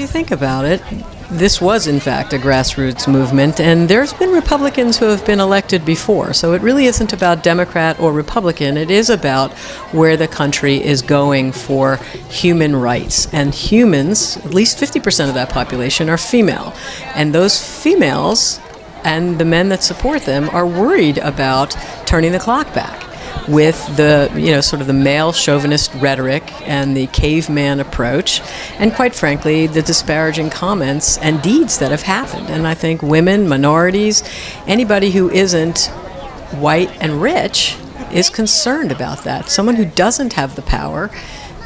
you think about it, this was in fact a grassroots movement, and there's been Republicans who have been elected before. So it really isn't about Democrat or Republican. It is about where the country is going for human rights. And humans, at least 50% of that population, are female. And those females and the men that support them are worried about turning the clock back with the, sort of the male chauvinist rhetoric and the caveman approach, and quite frankly, the disparaging comments and deeds that have happened. And I think women, minorities, anybody who isn't white and rich is concerned about that. Someone who doesn't have the power,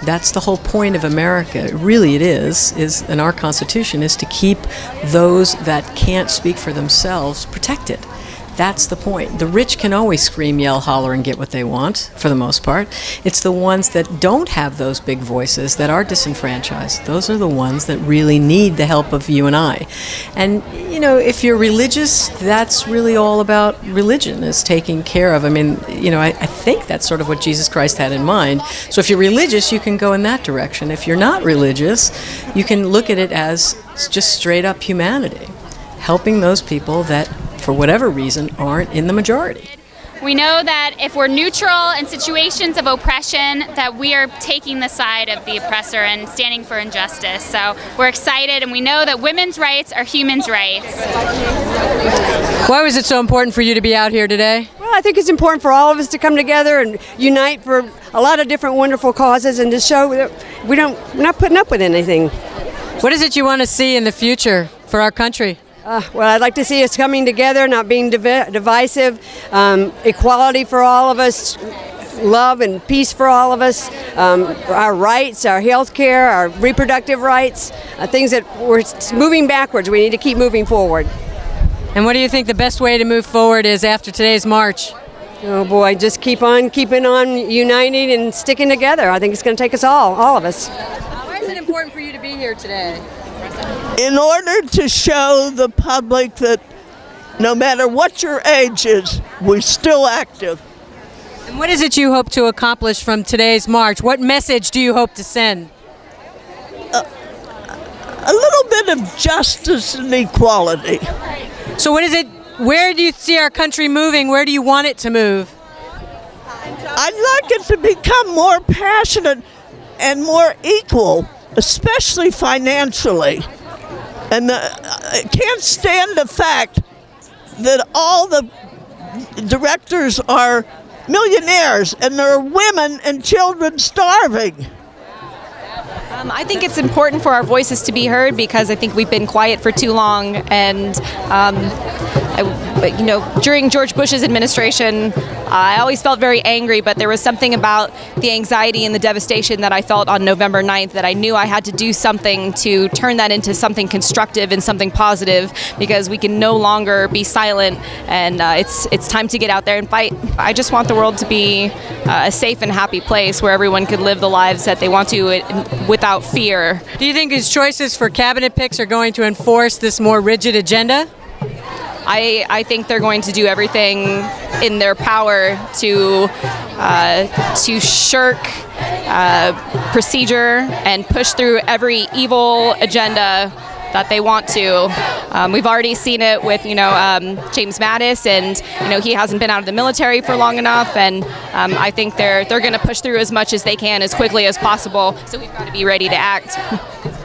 that's the whole point of America. Really it is in our Constitution, is to keep those that can't speak for themselves protected. That's the point. The rich can always scream, yell, holler, and get what they want, for the most part. It's the ones that don't have those big voices, that are disenfranchised. Those are the ones that really need the help of you and I. And, if you're religious, that's really all about religion, is taking care of. I think that's sort of what Jesus Christ had in mind. So if you're religious, you can go in that direction. If you're not religious, you can look at it as just straight up humanity, helping those people that, for whatever reason, aren't in the majority. We know that if we're neutral in situations of oppression, that we are taking the side of the oppressor and standing for injustice. So we're excited, and we know that women's rights are humans' rights. Why was it so important for you to be out here today? Well, I think it's important for all of us to come together and unite for a lot of different wonderful causes, and to show that we're not putting up with anything. What is it you want to see in the future for our country? Well, I'd like to see us coming together, not being divisive, equality for all of us, love and peace for all of us, our rights, our health care, our reproductive rights, things that we're moving backwards. We need to keep moving forward. And what do you think the best way to move forward is after today's march? Oh boy, just keep on keeping on uniting and sticking together. I think it's going to take us all of us. Why is it important for you to be here today? In order to show the public that no matter what your age is, we're still active. And what is it you hope to accomplish from today's march? What message do you hope to send? A little bit of justice and equality. So what is it? Where do you see our country moving? Where do you want it to move? I'd like it to become more passionate and more equal, especially financially. And I can't stand the fact that all the directors are millionaires and there are women and children starving. I think it's important for our voices to be heard, because I think we've been quiet for too long. And during George Bush's administration, I always felt very angry, but there was something about the anxiety and the devastation that I felt on November 9th that I knew I had to do something to turn that into something constructive and something positive, because we can no longer be silent, and it's time to get out there and fight. I just want the world to be a safe and happy place where everyone could live the lives that they want to without fear. Do you think these choices for cabinet picks are going to enforce this more rigid agenda? I think they're going to do everything in their power to shirk procedure and push through every evil agenda that they want to. We've already seen it with, James Mattis, and he hasn't been out of the military for long enough, and I think they're going to push through as much as they can as quickly as possible. So we've got to be ready to act.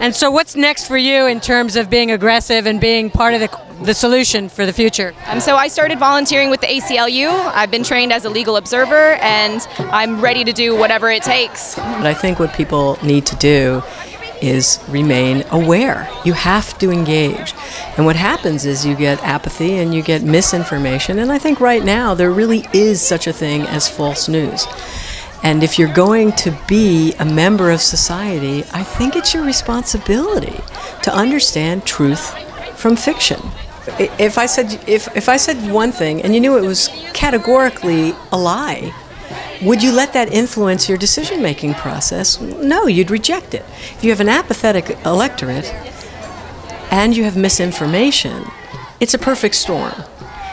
And so, what's next for you in terms of being aggressive and being part of the solution for the future? So I started volunteering with the ACLU. I've been trained as a legal observer, and I'm ready to do whatever it takes. But I think what people need to do is remain aware. You have to engage. And what happens is you get apathy and you get misinformation. And I think right now there really is such a thing as false news. And if you're going to be a member of society, I think it's your responsibility to understand truth from fiction. If I said one thing and you knew it was categorically a lie, would you let that influence your decision-making process? No, you'd reject it. If you have an apathetic electorate and you have misinformation, it's a perfect storm.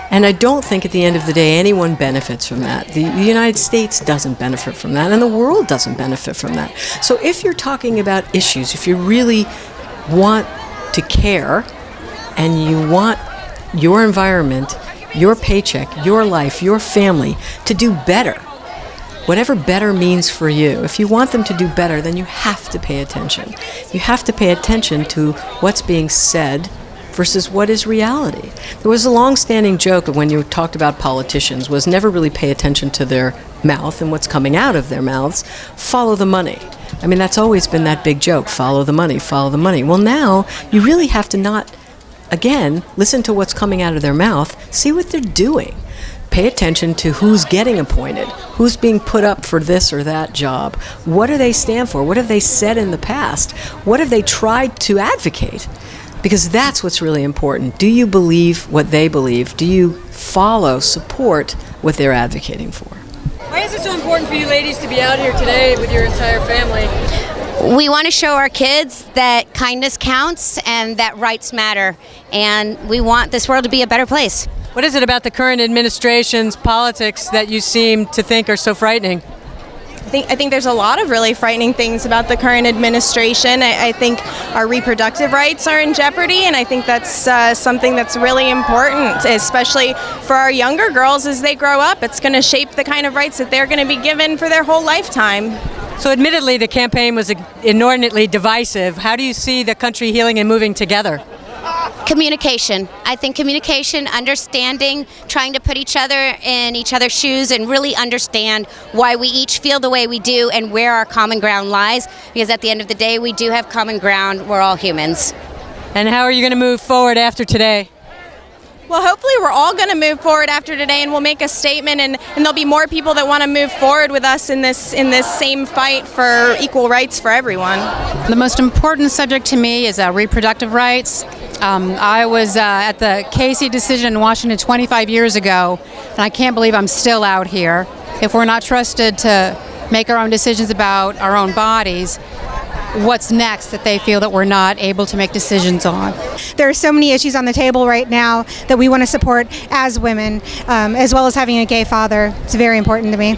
And I don't think at the end of the day anyone benefits from that. The United States doesn't benefit from that, and the world doesn't benefit from that. So if you're talking about issues, if you're really want to care and you want your environment, your paycheck, your life, your family to do better, whatever better means for you, if you want them to do better, then you have to pay attention. You have to pay attention to what's being said versus what is reality. There was a long-standing joke when you talked about politicians was never really pay attention to their mouth and what's coming out of their mouths. Follow the money. I mean, that's always been that big joke. Follow the money, follow the money. Well, now you really have to not, again, listen to what's coming out of their mouth. See what they're doing. Pay attention to who's getting appointed, who's being put up for this or that job. What do they stand for? What have they said in the past? What have they tried to advocate? Because that's what's really important. Do you believe what they believe? Do you follow, support what they're advocating for? Why is it so important for you ladies to be out here today with your entire family? We want to show our kids that kindness counts and that rights matter. And we want this world to be a better place. What is it about the current administration's politics that you seem to think are so frightening? I think there's a lot of really frightening things about the current administration. I think our reproductive rights are in jeopardy, and I think that's something that's really important, especially for our younger girls as they grow up. It's going to shape the kind of rights that they're going to be given for their whole lifetime. So admittedly, the campaign was inordinately divisive. How do you see the country healing and moving together? Communication. I think communication, understanding, trying to put each other in each other's shoes and really understand why we each feel the way we do and where our common ground lies. Because at the end of the day, we do have common ground. We're all humans. And how are you going to move forward after today? Well, hopefully we're all going to move forward after today, and we'll make a statement, and there'll be more people that want to move forward with us in this same fight for equal rights for everyone. The most important subject to me is reproductive rights. I was at the Casey decision in Washington 25 years ago, and I can't believe I'm still out here. If we're not trusted to make our own decisions about our own bodies, what's next that they feel that we're not able to make decisions on? There are so many issues on the table right now that we want to support as women, as well as having a gay father. It's very important to me.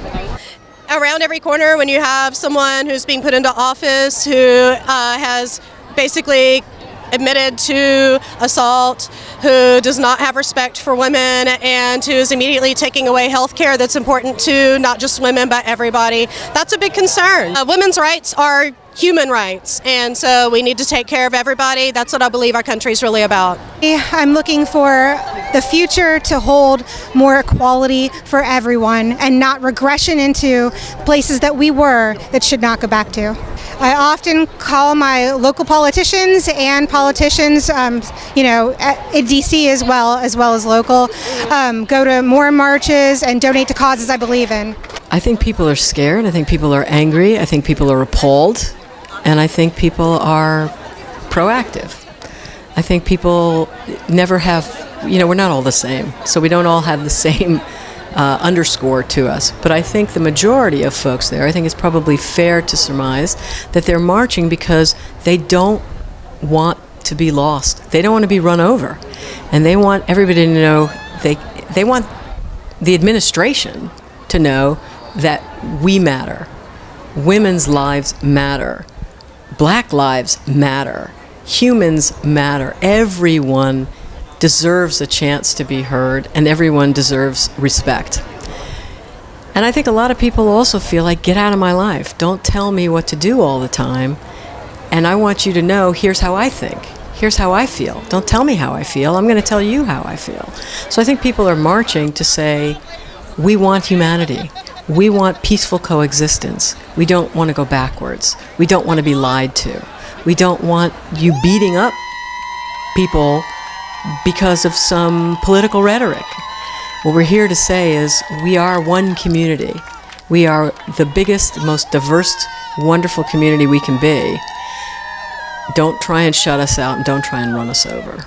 Around every corner, when you have someone who's being put into office who has basically admitted to assault, who does not have respect for women, and who is immediately taking away health care that's important to not just women but everybody, that's a big concern. Women's rights are human rights, and so we need to take care of everybody. That's what I believe our country is really about. I'm looking for the future to hold more equality for everyone and not regression into places that we were that should not go back to. I often call my local politicians and politicians, in DC as well as local, go to more marches and donate to causes I believe in. I think people are scared. I think people are angry. I think people are appalled. And I think people are proactive. I think people never have, we're not all the same. So we don't all have the same underscore to us. But I think the majority of folks there, I think it's probably fair to surmise that they're marching because they don't want to be lost. They don't want to be run over. And they want everybody to know, they want the administration to know that we matter. Women's lives matter. Black lives matter. Humans matter. Everyone deserves a chance to be heard, and everyone deserves respect. And I think a lot of people also feel like, get out of my life. Don't tell me what to do all the time. And I want you to know, here's how I think. Here's how I feel. Don't tell me how I feel. I'm going to tell you how I feel. So I think people are marching to say, we want humanity. We want peaceful coexistence. We don't want to go backwards. We don't want to be lied to. We don't want you beating up people because of some political rhetoric. What we're here to say is we are one community. We are the biggest, most diverse, wonderful community we can be. Don't try and shut us out and don't try and run us over.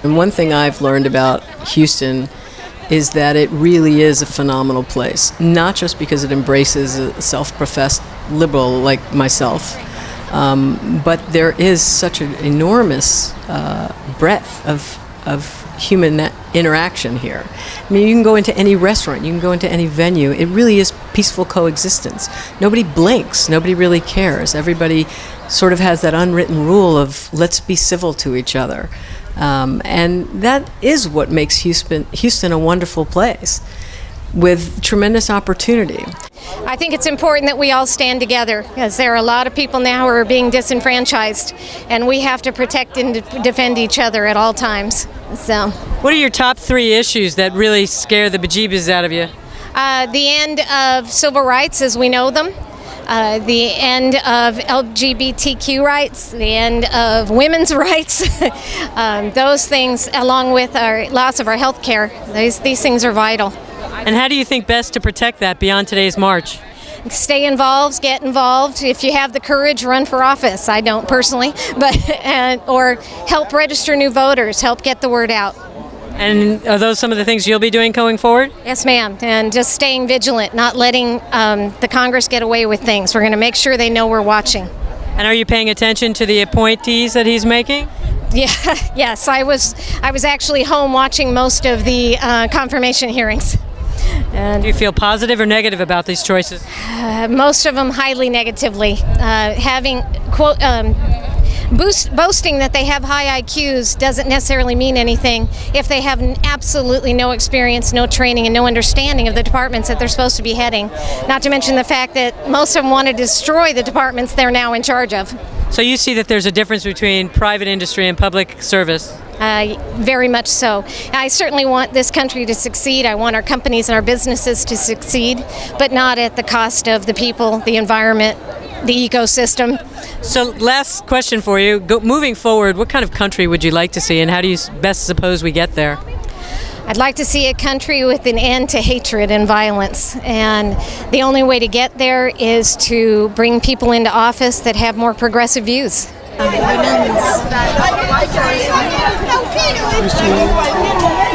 And one thing I've learned about Houston is that it really is a phenomenal place, not just because it embraces a self-professed liberal like myself, but there is such an enormous breadth of human interaction here. I mean, you can go into any restaurant, you can go into any venue. It really is peaceful coexistence. Nobody blinks. Nobody really cares. Everybody sort of has that unwritten rule of let's be civil to each other. And that is what makes Houston a wonderful place with tremendous opportunity. I think it's important that we all stand together, because there are a lot of people now who are being disenfranchised, and we have to protect and defend each other at all times. So, What are your top 3 issues that really scare the bejeebus out of you? the end of civil rights as we know them, the end of LGBTQ rights, the end of women's rights, those things, along with our loss of our health care. These things are vital. And how do you think best to protect that beyond today's march? Stay involved, get involved. If you have the courage, run for office. I don't personally, but or help register new voters, help get the word out. And are those some of the things you'll be doing going forward? Yes, ma'am. And just staying vigilant, not letting the Congress get away with things. We're going to make sure they know we're watching. And are you paying attention to the appointees that he's making? Yeah, yes. I was actually home watching most of the confirmation hearings. And Do you feel positive or negative about these choices? most of them highly negatively. Having quote. Boasting that they have high IQs doesn't necessarily mean anything if they have absolutely no experience, no training, and no understanding of the departments that they're supposed to be heading. Not to mention the fact that most of them want to destroy the departments they're now in charge of. So you see that there's a difference between private industry and public service? Very much so. I certainly want this country to succeed. I want our companies and our businesses to succeed, but not at the cost of the people, the environment, the ecosystem. So last question for you. Moving forward, what kind of country would you like to see, and how do you best suppose we get there? I'd like to see a country with an end to hatred and violence, and the only way to get there is to bring people into office that have more progressive views.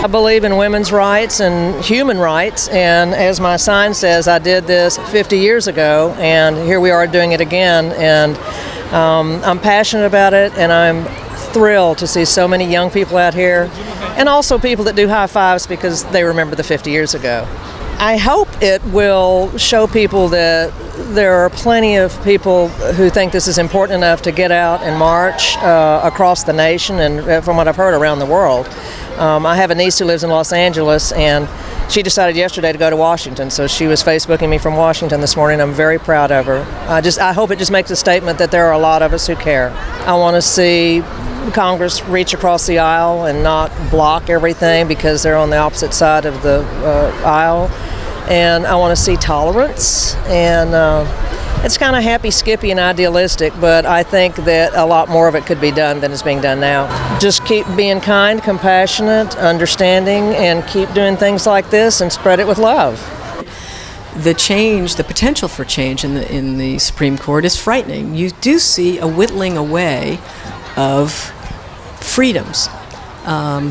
I believe in women's rights and human rights, and as my sign says, I did this 50 years ago, and here we are doing it again, and I'm passionate about it, and I'm thrilled to see so many young people out here, and also people that do high fives because they remember the 50 years ago. I hope it will show people that there are plenty of people who think this is important enough to get out and march across the nation and, from what I've heard, around the world. I have a niece who lives in Los Angeles, and she decided yesterday to go to Washington, so she was Facebooking me from Washington this morning. I'm very proud of her. I hope it just makes a statement that there are a lot of us who care. I want to see Congress reach across the aisle and not block everything because they're on the opposite side of the aisle. And I want to see tolerance, and it's kind of happy, skippy, and idealistic, but I think that a lot more of it could be done than is being done now. Just keep being kind, compassionate, understanding, and keep doing things like this and spread it with love. The change, the potential for change in the Supreme Court is frightening. You do see a whittling away of freedoms.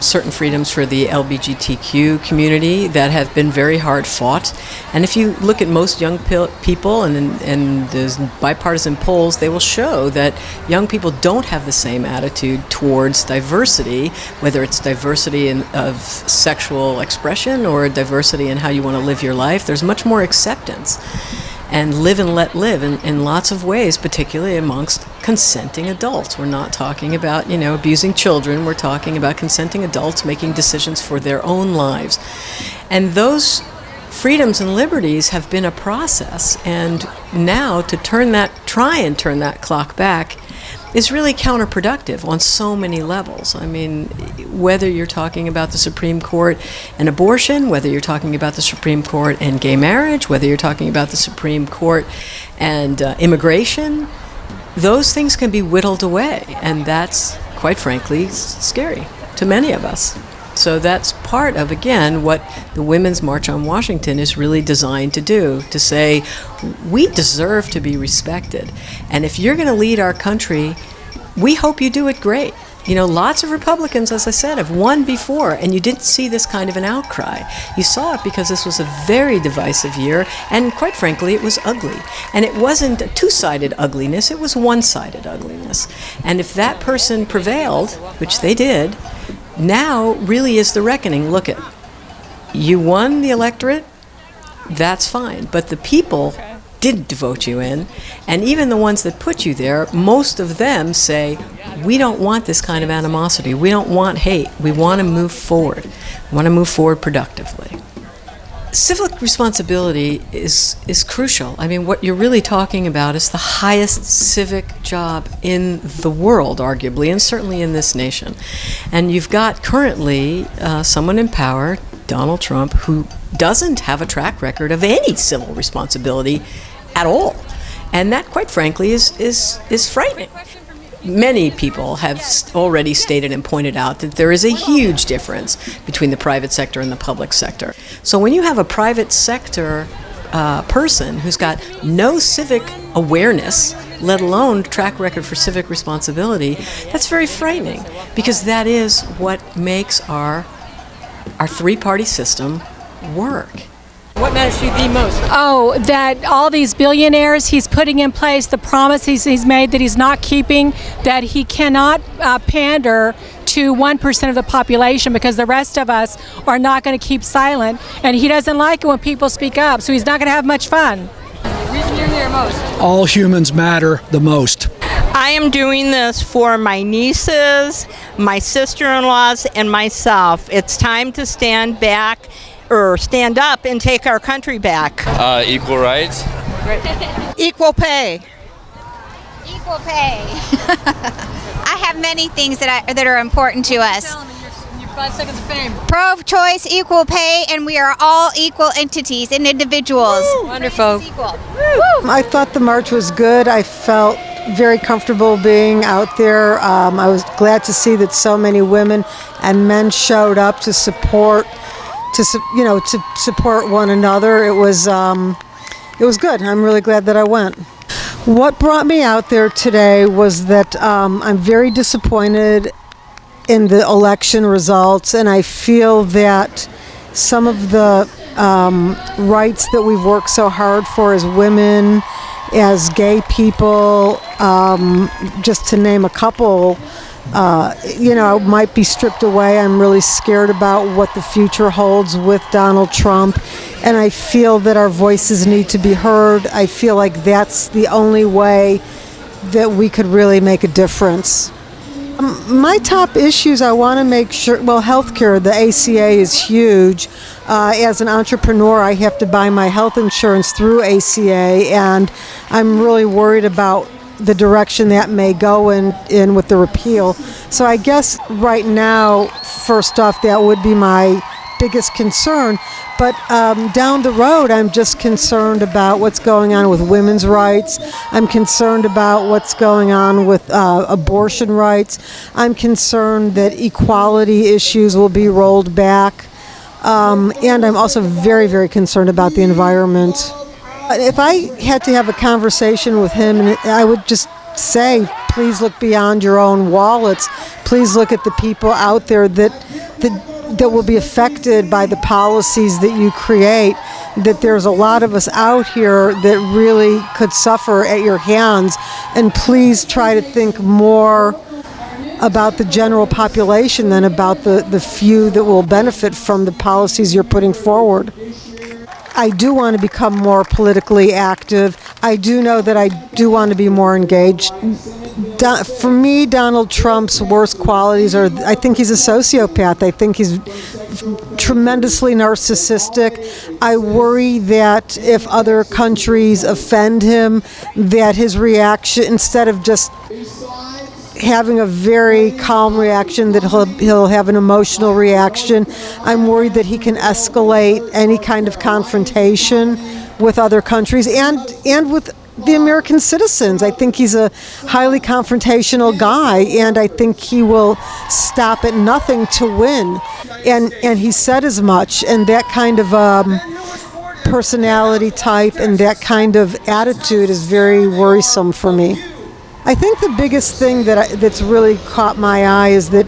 Certain freedoms for the LGBTQ community that have been very hard fought. And if you look at most young people and there's bipartisan polls, they will show that young people don't have the same attitude towards diversity, whether it's diversity of sexual expression or diversity in how you want to live your life. There's much more acceptance. And live and let live in lots of ways, particularly amongst consenting adults. We're not talking about, abusing children. We're talking about consenting adults making decisions for their own lives. And those freedoms and liberties have been a process. And now to try and turn that clock back is really counterproductive on so many levels. I mean, whether you're talking about the Supreme Court and abortion, whether you're talking about the Supreme Court and gay marriage, whether you're talking about the Supreme Court and immigration, those things can be whittled away, and that's, quite frankly, scary to many of us. So that's part of, again, what the Women's March on Washington is really designed to do, to say, we deserve to be respected. And if you're going to lead our country, we hope you do it great. Lots of Republicans, as I said, have won before, and you didn't see this kind of an outcry. You saw it because this was a very divisive year, and quite frankly, it was ugly. And it wasn't a two-sided ugliness, it was one-sided ugliness. And if that person prevailed, which they did, now really is the reckoning. Look you won the electorate, that's fine. But the people didn't vote you in. And even the ones that put you there, most of them say, we don't want this kind of animosity. We don't want hate. We want to move forward. We want to move forward productively. Civic responsibility is crucial. I mean, what you're really talking about is the highest civic job in the world, arguably, and certainly in this nation. And you've got currently someone in power, Donald Trump, who doesn't have a track record of any civil responsibility at all. And that, quite frankly, is frightening. Many people have already stated and pointed out that there is a huge difference between the private sector and the public sector. So when you have a private sector person who's got no civic awareness, let alone track record for civic responsibility, that's very frightening, because that is what makes our three-party system work. What matters to you the most? Oh, that all these billionaires he's putting in place, the promises he's made that he's not keeping, that he cannot pander to 1% of the population, because the rest of us are not going to keep silent, and he doesn't like it when people speak up, so he's not going to have much fun. The reason you're here most. All humans matter the most. I am doing this for my nieces, my sister-in-laws, and myself. It's time to stand up and take our country back. Equal rights. Equal pay. Equal pay. I have many things that are important to us. Tell them in your 5 seconds of fame. Pro-choice, equal pay, and we are all equal entities and individuals. Woo! Wonderful. I thought the march was good. I felt very comfortable being out there. I was glad to see that so many women and men showed up to support one another. It was good. I'm really glad that I went. What brought me out there today was that I'm very disappointed in the election results, and I feel that some of the rights that we've worked so hard for as women, as gay people, just to name a couple, might be stripped away. I'm really scared about what the future holds with Donald Trump, and I feel that our voices need to be heard. I feel like that's the only way that we could really make a difference. My top issues, I want to make sure, healthcare, the ACA is huge. As an entrepreneur, I have to buy my health insurance through ACA, and I'm really worried about the direction that may go in with the repeal. So I guess right now, first off, that would be my biggest concern. But down the road, I'm just concerned about what's going on with women's rights. I'm concerned about what's going on with abortion rights. I'm concerned that equality issues will be rolled back. And I'm also very, very concerned about the environment. If I had to have a conversation with him, I would just say, please look beyond your own wallets. Please look at the people out there that will be affected by the policies that you create, that there's a lot of us out here that really could suffer at your hands. And please try to think more about the general population than about the few that will benefit from the policies you're putting forward. I do want to become more politically active. I do know that I do want to be more engaged. For me, Donald Trump's worst qualities are, I think he's a sociopath. I think he's tremendously narcissistic. I worry that if other countries offend him, that his reaction, instead of just having a very calm reaction, that he'll have an emotional reaction. I'm worried that he can escalate any kind of confrontation with other countries and with the American citizens. I think he's a highly confrontational guy, and I think he will stop at nothing to win. And he said as much, and that kind of personality type and that kind of attitude is very worrisome for me. I think the biggest thing that's really caught my eye is that,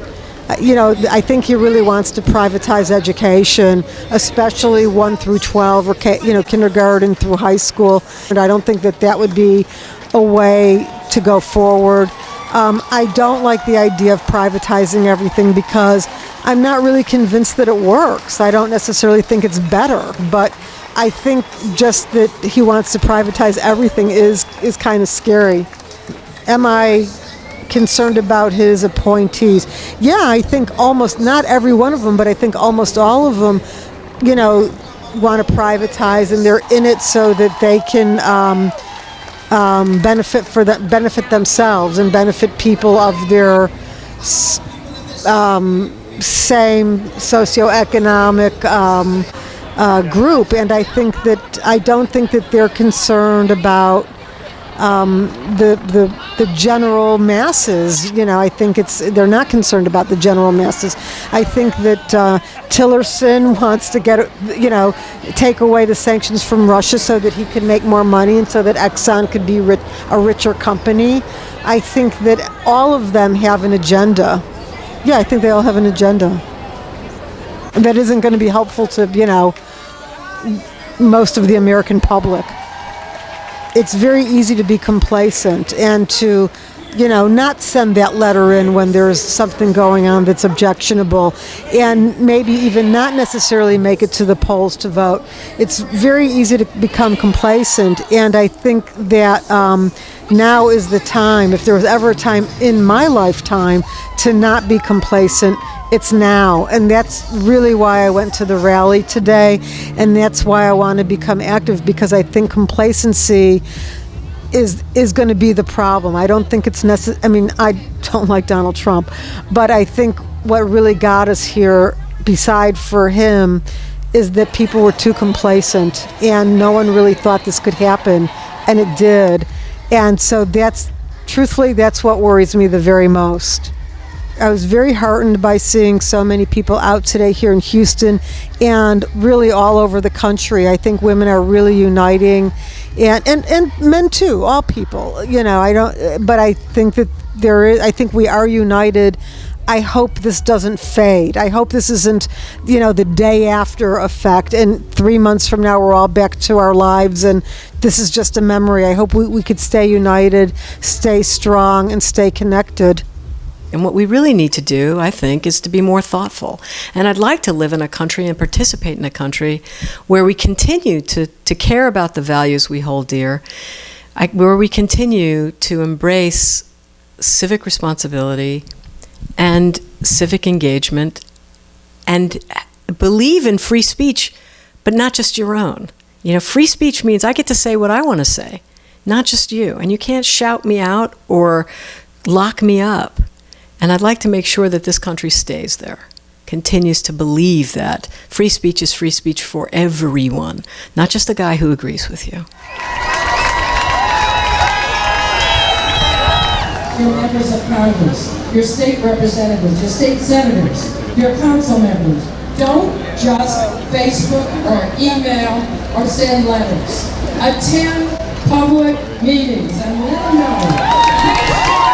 I think he really wants to privatize education, especially 1 through 12, or kindergarten through high school. And I don't think that would be a way to go forward. I don't like the idea of privatizing everything because I'm not really convinced that it works. I don't necessarily think it's better, but I think just that he wants to privatize everything is kind of scary. Am I concerned about his appointees? Yeah, I think almost, not every one of them, but I think almost all of them, want to privatize, and they're in it so that they can benefit themselves and benefit people of their same socioeconomic group. And I don't think that they're concerned about the general masses. I think they're not concerned about the general masses. I think that Tillerson wants to take away the sanctions from Russia so that he can make more money and so that Exxon could be a richer company. I think that all of them have an agenda. Yeah, I think they all have an agenda. That isn't going to be helpful to, most of the American public. It's very easy to be complacent and to, not send that letter in when there's something going on that's objectionable, and maybe even not necessarily make it to the polls to vote. It's very easy to become complacent, and I think that now is the time. If there was ever a time in my lifetime to not be complacent, it's now. And that's really why I went to the rally today, and that's why I want to become active, because I think complacency is going to be the problem. I don't think it's necessary. I mean, I don't like Donald Trump, but I think what really got us here, beside for him, is that people were too complacent, and no one really thought this could happen, and it did. And so truthfully, that's what worries me the very most. I was very heartened by seeing so many people out today here in Houston and really all over the country. I think women are really uniting, and men too, all people. But I think that I think we are united. I hope this doesn't fade. I hope this isn't, the day after effect, and 3 months from now we're all back to our lives and this is just a memory. I hope we could stay united, stay strong, and stay connected. And what we really need to do, I think, is to be more thoughtful. And I'd like to live in a country and participate in a country where we continue to care about the values we hold dear, where we continue to embrace civic responsibility and civic engagement and believe in free speech, but not just your own. Free speech means I get to say what I want to say, not just you. And you can't shout me out or lock me up. And I'd like to make sure that this country stays there, continues to believe that free speech is free speech for everyone, not just the guy who agrees with you. Your members of Congress, your state representatives, your state senators, your council members, don't just Facebook or email or send letters. Attend public meetings and let them know.